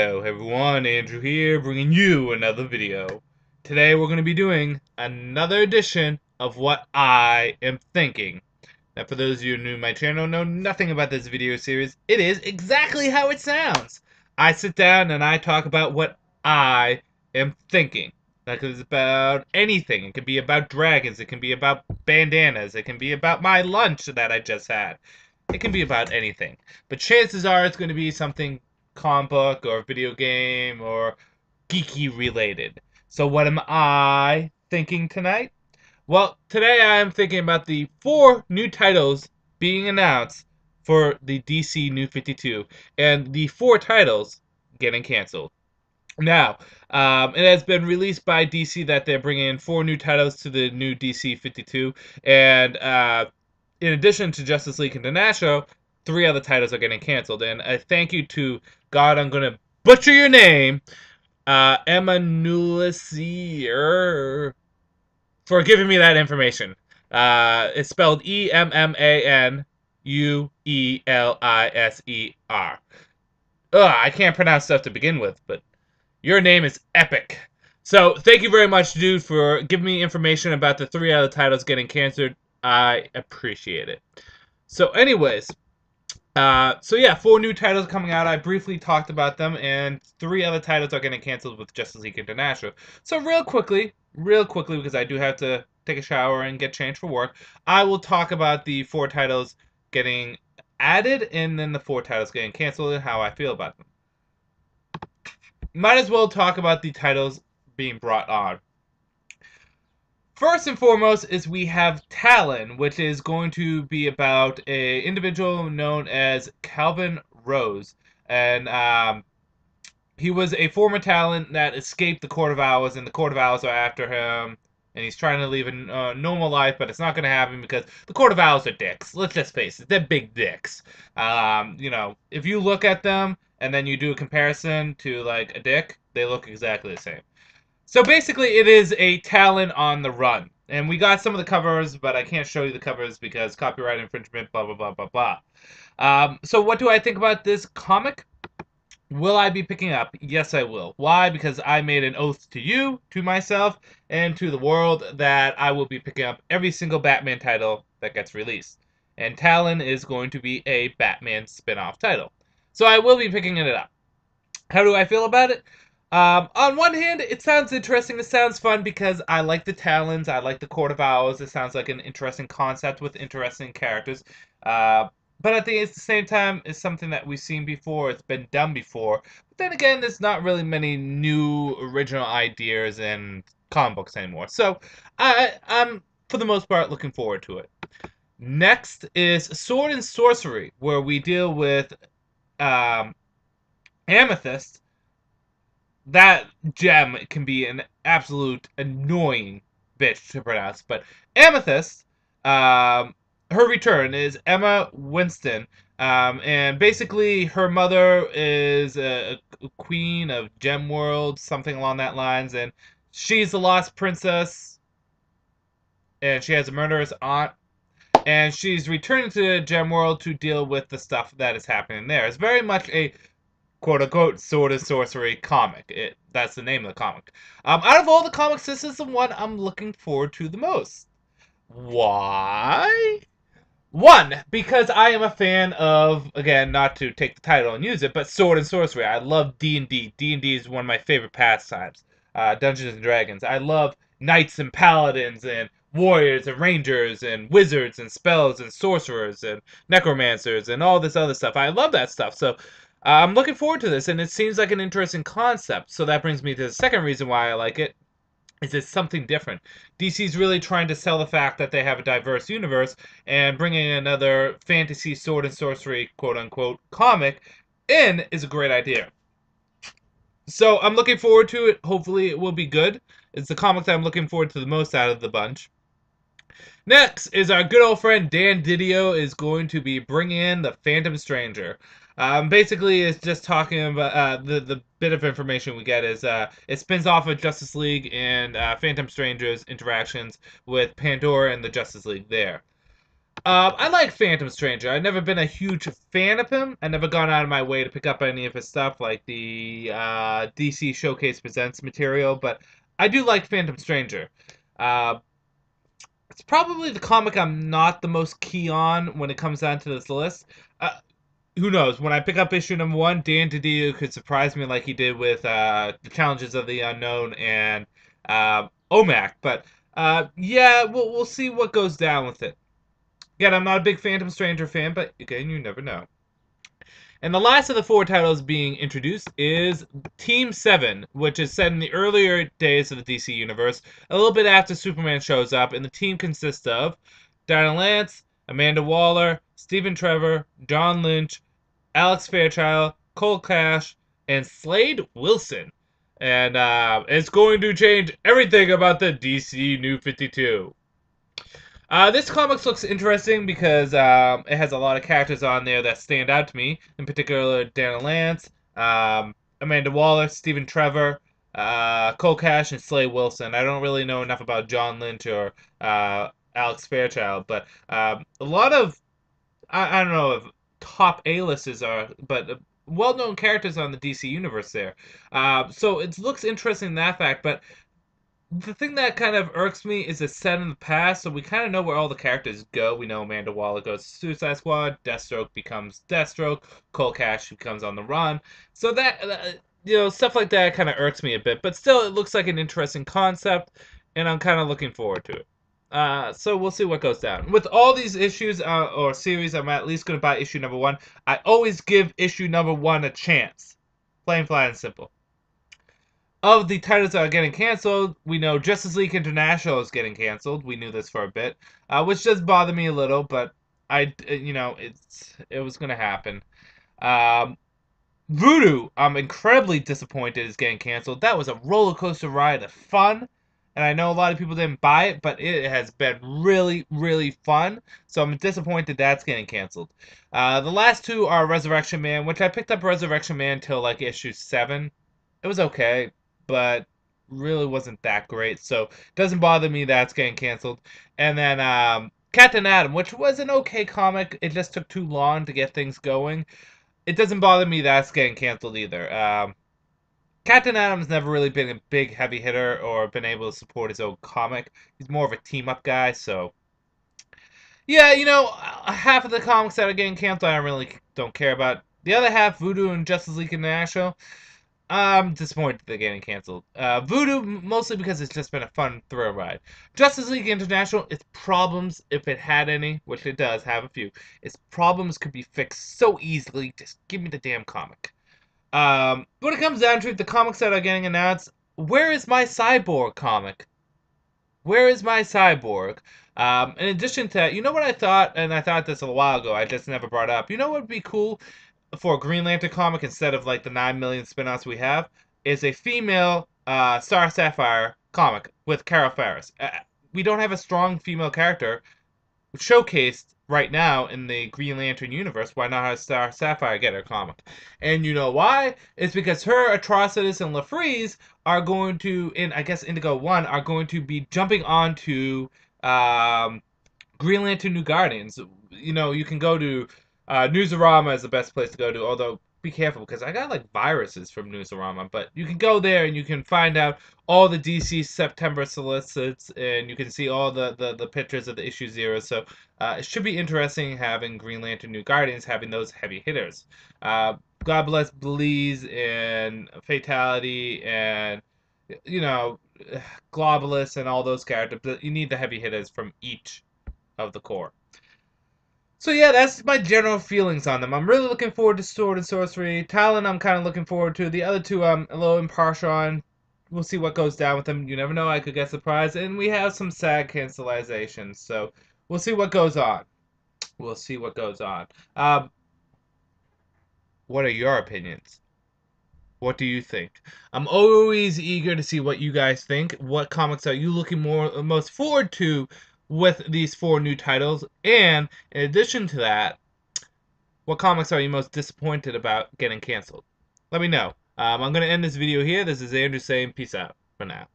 Yo everyone, Andrew here, bringing you another video. Today we're going to be doing another edition of What I Am Thinking. Now for those of you new to my channel know nothing about this video series, it is exactly how it sounds. I sit down and I talk about what I am thinking. That is about anything. It can be about dragons, it can be about bandanas, it can be about my lunch that I just had. It can be about anything. But chances are it's going to be something comic book or video game or geeky related. So what am I thinking tonight? Well, today I am thinking about the 4 new titles being announced for the DC New 52, and the 4 titles getting canceled. Now, it has been released by DC that they're bringing in 4 new titles to the new DC 52, and in addition to Justice League International, 3 other titles are getting canceled. And a thank you to, God, I'm going to butcher your name, Emma Nulisier, for giving me that information. It's spelled Emmanueliser. I can't pronounce stuff to begin with, but your name is epic. So, thank you very much, dude, for giving me information about the 3 other titles getting canceled. I appreciate it. So, anyways, so yeah, 4 new titles coming out. I briefly talked about them, and 3 other titles are getting canceled with Justice League International. So, real quickly, because I do have to take a shower and get changed for work, I will talk about the 4 titles getting added, and then the 4 titles getting canceled, and how I feel about them. Might as well talk about the titles being brought on. First and foremost is we have Talon, which is going to be about an individual known as Calvin Rose. And he was a former Talon that escaped the Court of Owls, and the Court of Owls are after him. And he's trying to live a normal life, but it's not going to happen because the Court of Owls are dicks. Let's just face it, they're big dicks. You know, if you look at them and then you do a comparison to, like, a dick, they look exactly the same. So basically, it is a Talon on the run. And we got some of the covers, but I can't show you the covers because copyright infringement, blah, blah, blah, blah, blah. So what do I think about this comic? Will I be picking up? Yes, I will. Why? Because I made an oath to you, to myself, and to the world that I will be picking up every single Batman title that gets released. And Talon is going to be a Batman spin-off title. So I will be picking it up. How do I feel about it? On one hand, it sounds interesting. It sounds fun because I like the Talons. I like the Court of Owls. It sounds like an interesting concept with interesting characters. But at the same time, it's something that we've seen before. It's been done before. But then again, there's not really many new original ideas in comic books anymore. So I'm, for the most part, looking forward to it. Next is Sword and Sorcery, where we deal with Amethyst. That gem can be an absolute annoying bitch to pronounce, but Amethyst, her return is Emma Winston, and basically her mother is a queen of Gem World, something along that lines, and she's the lost princess, and she has a murderous aunt, and she's returning to Gem World to deal with the stuff that is happening there. It's very much a quote-unquote Sword and Sorcery comic. That's the name of the comic. Out of all the comics, this is the one I'm looking forward to the most. Why? One, because I am a fan of, again, not to take the title and use it, but Sword and Sorcery. I love D&D. D&D is one of my favorite pastimes. Dungeons and Dragons. I love knights and paladins and warriors and rangers and wizards and spells and sorcerers and necromancers and all this other stuff. I love that stuff. So I'm looking forward to this, and it seems like an interesting concept. So that brings me to the second reason why I like it. Is it's something different. DC's really trying to sell the fact that they have a diverse universe, and bringing another fantasy sword and sorcery quote-unquote comic in is a great idea. So I'm looking forward to it. Hopefully it will be good. It's the comic that I'm looking forward to the most out of the bunch. Next is our good old friend Dan Didio is going to be bringing in the Phantom Stranger. Basically, it's just talking about the bit of information we get is it spins off of Justice League and Phantom Stranger's interactions with Pandora and the Justice League there. I like Phantom Stranger. I've never been a huge fan of him. I never gone out of my way to pick up any of his stuff, like the DC Showcase Presents material, but I do like Phantom Stranger. Uh, it's probably the comic I'm not the most key on when it comes down to this list. Who knows? When I pick up issue number one, Dan DiDio could surprise me like he did with the Challenges of the Unknown and OMAC. But yeah, we'll see what goes down with it. Again, I'm not a big Phantom Stranger fan, but again, you never know. And the last of the four titles being introduced is Team 7, which is set in the earlier days of the DC Universe, a little bit after Superman shows up, and the team consists of Dinah Lance, Amanda Waller, Stephen Trevor, John Lynch, Alex Fairchild, Cole Cash, and Slade Wilson. And it's going to change everything about the DC New 52. This comics looks interesting because it has a lot of characters on there that stand out to me. In particular, Dana Lance, Amanda Waller, Stephen Trevor, Cole Cash, and Slade Wilson. I don't really know enough about John Lynch or Alex Fairchild, but a lot of I don't know if top A-listers are, but well-known characters on the DC universe there. So it looks interesting in that fact, but the thing that kind of irks me is it's set in the past, so we kind of know where all the characters go. We know Amanda Waller goes to Suicide Squad, Deathstroke becomes Deathstroke, Cole Cash becomes On the Run. So that, stuff like that kind of irks me a bit. But still, it looks like an interesting concept, and I'm kind of looking forward to it. So we'll see what goes down. With all these issues or series, I'm at least going to buy issue number one. I always give issue number one a chance. Plain, flat, and simple. Of the titles that are getting canceled, we know Justice League International is getting canceled. We knew this for a bit, which does bother me a little, but it was going to happen. Um, Voodoo, I'm incredibly disappointed is getting canceled. That was a roller coaster ride of fun, and I know a lot of people didn't buy it, but it has been really, really fun. So I'm disappointed that's getting canceled. The last two are Resurrection Man, which I picked up Resurrection Man till like issue 7. It was okay, but really wasn't that great. So it doesn't bother me that's getting canceled. And then Captain Atom, which was an okay comic. It just took too long to get things going. It doesn't bother me that's getting canceled either. Captain Atom's never really been a big heavy hitter or been able to support his own comic. He's more of a team-up guy, so... Yeah, half of the comics that are getting canceled I really don't care about. The other half, Voodoo and Justice League International, I'm disappointed they're getting canceled. Voodoo, mostly because it's just been a fun thrill ride. Justice League International, its problems, if it had any, which it does have a few, its problems could be fixed so easily. Just give me the damn comic. When it comes down to it, the comics that are getting announced, where is my Cyborg comic? Where is my Cyborg? In addition to that, you know what I thought, and I thought this a while ago, I just never brought up. You know what would be cool for a Green Lantern comic instead of like the 9 million spin-offs we have? Is a female Star Sapphire comic with Carol Ferris. We don't have a strong female character showcased right now in the Green Lantern universe. Why not have Star Sapphire get her comic? And you know why? It's because her Atrocitus and LaFreeze are going to, in I guess Indigo 1, are going to be jumping onto Green Lantern New Guardians. You can go to Newsarama is the best place to go to, although be careful because I got like viruses from Newsarama, but you can go there and you can find out all the DC September solicits and you can see all the pictures of the issue 0. So it should be interesting having Green Lantern New Guardians having those heavy hitters. God bless Belize and Fatality and you know Globalus and all those characters, but you need the heavy hitters from each of the core. So yeah, that's my general feelings on them. I'm really looking forward to Sword and Sorcery. Talon, I'm kind of looking forward to. The other two, I'm a little impartial on. We'll see what goes down with them. You never know, I could get surprised. And we have some sad cancelizations, so we'll see what goes on. We'll see what goes on. What are your opinions? What do you think? I'm always eager to see what you guys think. What comics are you looking most forward to with these 4 new titles? And in addition to that, what comics are you most disappointed about getting canceled? Let me know. I'm going to end this video here. This is Andrew saying peace out for now.